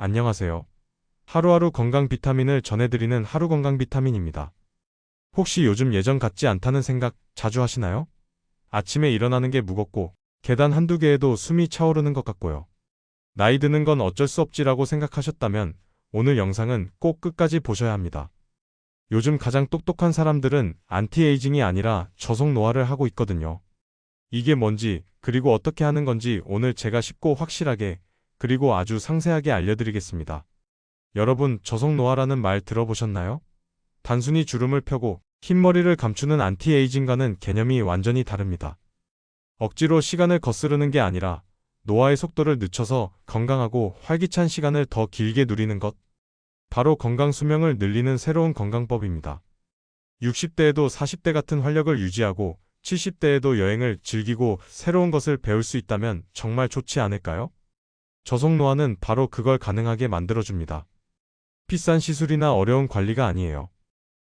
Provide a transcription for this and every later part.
안녕하세요. 하루하루 건강 비타민을 전해드리는 하루 건강 비타민입니다. 혹시 요즘 예전 같지 않다는 생각 자주 하시나요? 아침에 일어나는 게 무겁고 계단 한두 개에도 숨이 차오르는 것 같고요. 나이 드는 건 어쩔 수 없지라고 생각하셨다면 오늘 영상은 꼭 끝까지 보셔야 합니다. 요즘 가장 똑똑한 사람들은 안티에이징이 아니라 저속 노화를 하고 있거든요. 이게 뭔지 그리고 어떻게 하는 건지 오늘 제가 쉽고 확실하게 그리고 아주 상세하게 알려드리겠습니다. 여러분, 저속노화라는 말 들어보셨나요? 단순히 주름을 펴고 흰머리를 감추는 안티에이징과는 개념이 완전히 다릅니다. 억지로 시간을 거스르는 게 아니라 노화의 속도를 늦춰서 건강하고 활기찬 시간을 더 길게 누리는 것. 바로 건강 수명을 늘리는 새로운 건강법입니다. 60대에도 40대 같은 활력을 유지하고 70대에도 여행을 즐기고 새로운 것을 배울 수 있다면 정말 좋지 않을까요? 저속노화는 바로 그걸 가능하게 만들어줍니다. 비싼 시술이나 어려운 관리가 아니에요.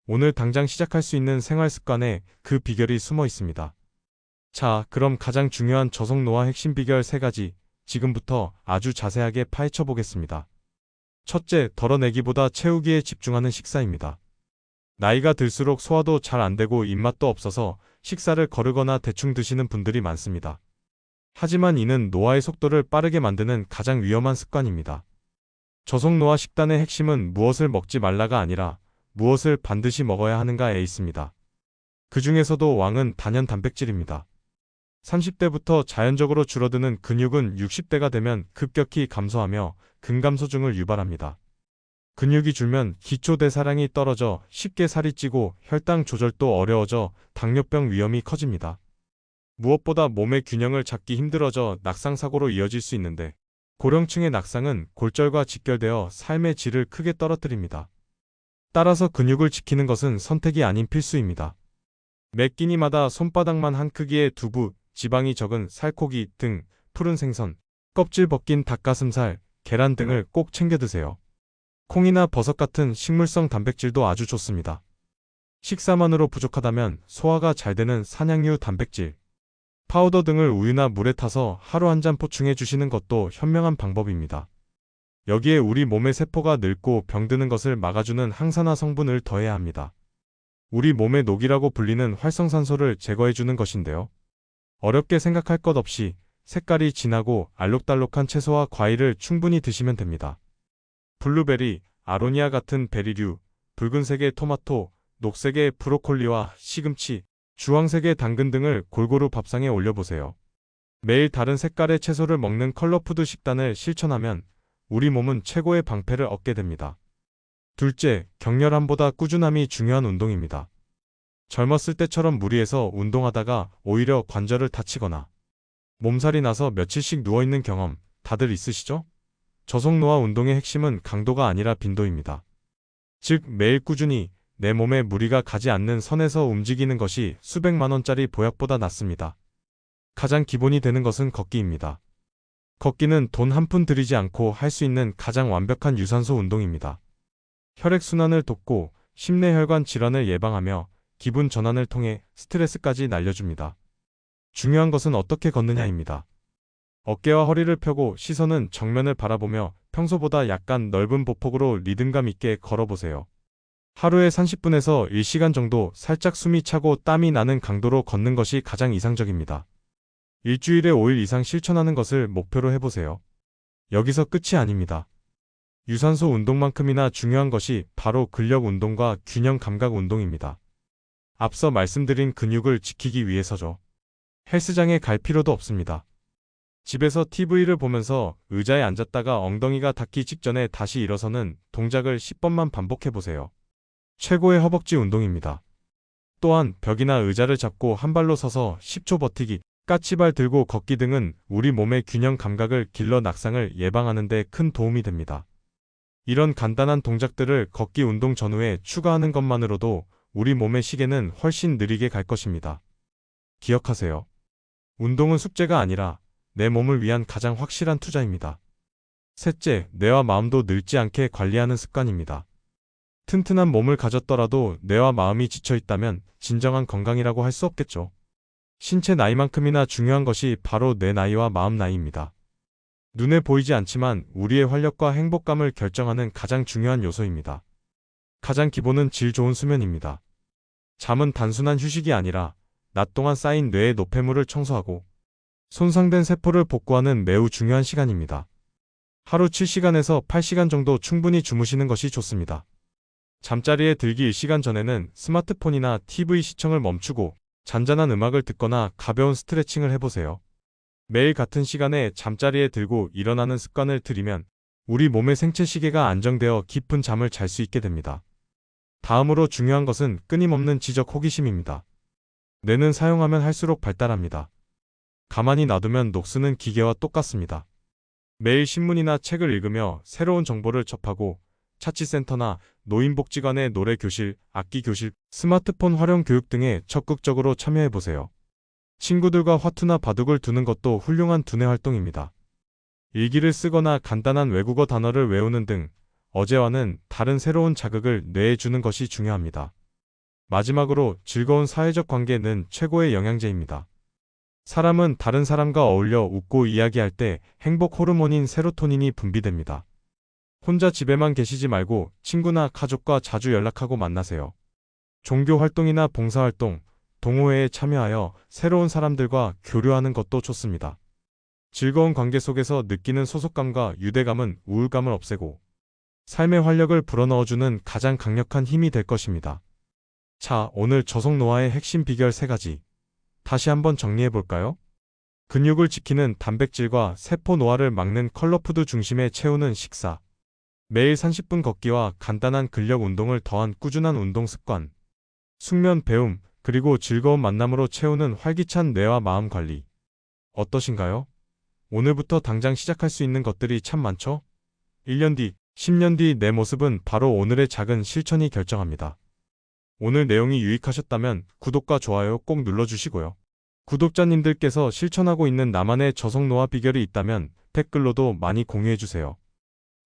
오늘 당장 시작할 수 있는 생활 습관에 그 비결이 숨어 있습니다. 자, 그럼 가장 중요한 저속노화 핵심 비결 3가지 지금부터 아주 자세하게 파헤쳐 보겠습니다. 첫째, 덜어내기보다 채우기에 집중하는 식사입니다. 나이가 들수록 소화도 잘 안 되고 입맛도 없어서 식사를 거르거나 대충 드시는 분들이 많습니다. 하지만 이는 노화의 속도를 빠르게 만드는 가장 위험한 습관입니다. 저속노화 식단의 핵심은 무엇을 먹지 말라가 아니라 무엇을 반드시 먹어야 하는가에 있습니다. 그 중에서도 왕은 단연 단백질입니다. 30대부터 자연적으로 줄어드는 근육은 60대가 되면 급격히 감소하며 근감소증을 유발합니다. 근육이 줄면 기초대사량이 떨어져 쉽게 살이 찌고 혈당 조절도 어려워져 당뇨병 위험이 커집니다. 무엇보다 몸의 균형을 잡기 힘들어져 낙상사고로 이어질 수 있는데 고령층의 낙상은 골절과 직결되어 삶의 질을 크게 떨어뜨립니다. 따라서 근육을 지키는 것은 선택이 아닌 필수입니다. 매 끼니마다 손바닥만 한 크기의 두부, 지방이 적은 살코기 등 푸른 생선, 껍질 벗긴 닭가슴살, 계란 등을 꼭 챙겨 드세요. 콩이나 버섯 같은 식물성 단백질도 아주 좋습니다. 식사만으로 부족하다면 소화가 잘 되는 산양류 단백질, 파우더 등을 우유나 물에 타서 하루 한 잔 보충해 주시는 것도 현명한 방법입니다. 여기에 우리 몸의 세포가 늙고 병드는 것을 막아주는 항산화 성분을 더해야 합니다. 우리 몸의 녹이라고 불리는 활성산소를 제거해주는 것인데요. 어렵게 생각할 것 없이 색깔이 진하고 알록달록한 채소와 과일을 충분히 드시면 됩니다. 블루베리, 아로니아 같은 베리류, 붉은색의 토마토, 녹색의 브로콜리와 시금치, 주황색의 당근 등을 골고루 밥상에 올려보세요. 매일 다른 색깔의 채소를 먹는 컬러푸드 식단을 실천하면 우리 몸은 최고의 방패를 얻게 됩니다. 둘째, 격렬함보다 꾸준함이 중요한 운동입니다. 젊었을 때처럼 무리해서 운동하다가 오히려 관절을 다치거나 몸살이 나서 며칠씩 누워있는 경험 다들 있으시죠? 저속노화 운동의 핵심은 강도가 아니라 빈도입니다. 즉, 매일 꾸준히 내 몸에 무리가 가지 않는 선에서 움직이는 것이 수백만 원짜리 보약보다 낫습니다. 가장 기본이 되는 것은 걷기입니다. 걷기는 돈 한 푼 들이지 않고 할 수 있는 가장 완벽한 유산소 운동입니다. 혈액순환을 돕고 심내혈관 질환을 예방하며 기분 전환을 통해 스트레스까지 날려줍니다. 중요한 것은 어떻게 걷느냐입니다. 어깨와 허리를 펴고 시선은 정면을 바라보며 평소보다 약간 넓은 보폭으로 리듬감 있게 걸어보세요. 하루에 30분에서 1시간 정도 살짝 숨이 차고 땀이 나는 강도로 걷는 것이 가장 이상적입니다. 일주일에 5일 이상 실천하는 것을 목표로 해보세요. 여기서 끝이 아닙니다. 유산소 운동만큼이나 중요한 것이 바로 근력 운동과 균형 감각 운동입니다. 앞서 말씀드린 근육을 지키기 위해서죠. 헬스장에 갈 필요도 없습니다. 집에서 TV를 보면서 의자에 앉았다가 엉덩이가 닿기 직전에 다시 일어서는 동작을 10번만 반복해보세요. 최고의 허벅지 운동입니다. 또한 벽이나 의자를 잡고 한 발로 서서 10초 버티기, 까치발 들고 걷기 등은 우리 몸의 균형 감각을 길러 낙상을 예방하는 데 큰 도움이 됩니다. 이런 간단한 동작들을 걷기 운동 전후에 추가하는 것만으로도 우리 몸의 시계는 훨씬 느리게 갈 것입니다. 기억하세요. 운동은 숙제가 아니라 내 몸을 위한 가장 확실한 투자입니다. 셋째, 뇌와 마음도 늙지 않게 관리하는 습관입니다. 튼튼한 몸을 가졌더라도 뇌와 마음이 지쳐있다면 진정한 건강이라고 할 수 없겠죠. 신체 나이만큼이나 중요한 것이 바로 뇌 나이와 마음 나이입니다. 눈에 보이지 않지만 우리의 활력과 행복감을 결정하는 가장 중요한 요소입니다. 가장 기본은 질 좋은 수면입니다. 잠은 단순한 휴식이 아니라 낮 동안 쌓인 뇌의 노폐물을 청소하고 손상된 세포를 복구하는 매우 중요한 시간입니다. 하루 7시간에서 8시간 정도 충분히 주무시는 것이 좋습니다. 잠자리에 들기 1시간 전에는 스마트폰이나 TV 시청을 멈추고 잔잔한 음악을 듣거나 가벼운 스트레칭을 해보세요. 매일 같은 시간에 잠자리에 들고 일어나는 습관을 들이면 우리 몸의 생체 시계가 안정되어 깊은 잠을 잘 수 있게 됩니다. 다음으로 중요한 것은 끊임없는 지적 호기심입니다. 뇌는 사용하면 할수록 발달합니다. 가만히 놔두면 녹슬는 기계와 똑같습니다. 매일 신문이나 책을 읽으며 새로운 정보를 접하고 자치센터나 노인복지관의 노래교실, 악기교실, 스마트폰 활용 교육 등에 적극적으로 참여해보세요. 친구들과 화투나 바둑을 두는 것도 훌륭한 두뇌 활동입니다. 일기를 쓰거나 간단한 외국어 단어를 외우는 등 어제와는 다른 새로운 자극을 뇌에 주는 것이 중요합니다. 마지막으로 즐거운 사회적 관계는 최고의 영양제입니다. 사람은 다른 사람과 어울려 웃고 이야기할 때 행복 호르몬인 세로토닌이 분비됩니다. 혼자 집에만 계시지 말고 친구나 가족과 자주 연락하고 만나세요. 종교 활동이나 봉사활동, 동호회에 참여하여 새로운 사람들과 교류하는 것도 좋습니다. 즐거운 관계 속에서 느끼는 소속감과 유대감은 우울감을 없애고 삶의 활력을 불어넣어주는 가장 강력한 힘이 될 것입니다. 자, 오늘 저속 노화의 핵심 비결 3가지. 다시 한번 정리해볼까요? 근육을 지키는 단백질과 세포 노화를 막는 컬러푸드 중심의 채우는 식사. 매일 30분 걷기와 간단한 근력 운동을 더한 꾸준한 운동 습관. 숙면, 배움, 그리고 즐거운 만남으로 채우는 활기찬 뇌와 마음 관리. 어떠신가요? 오늘부터 당장 시작할 수 있는 것들이 참 많죠? 1년 뒤, 10년 뒤 내 모습은 바로 오늘의 작은 실천이 결정합니다. 오늘 내용이 유익하셨다면 구독과 좋아요 꼭 눌러주시고요. 구독자님들께서 실천하고 있는 나만의 저속노화 비결이 있다면 댓글로도 많이 공유해주세요.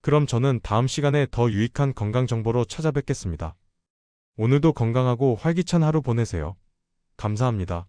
그럼 저는 다음 시간에 더 유익한 건강 정보로 찾아뵙겠습니다. 오늘도 건강하고 활기찬 하루 보내세요. 감사합니다.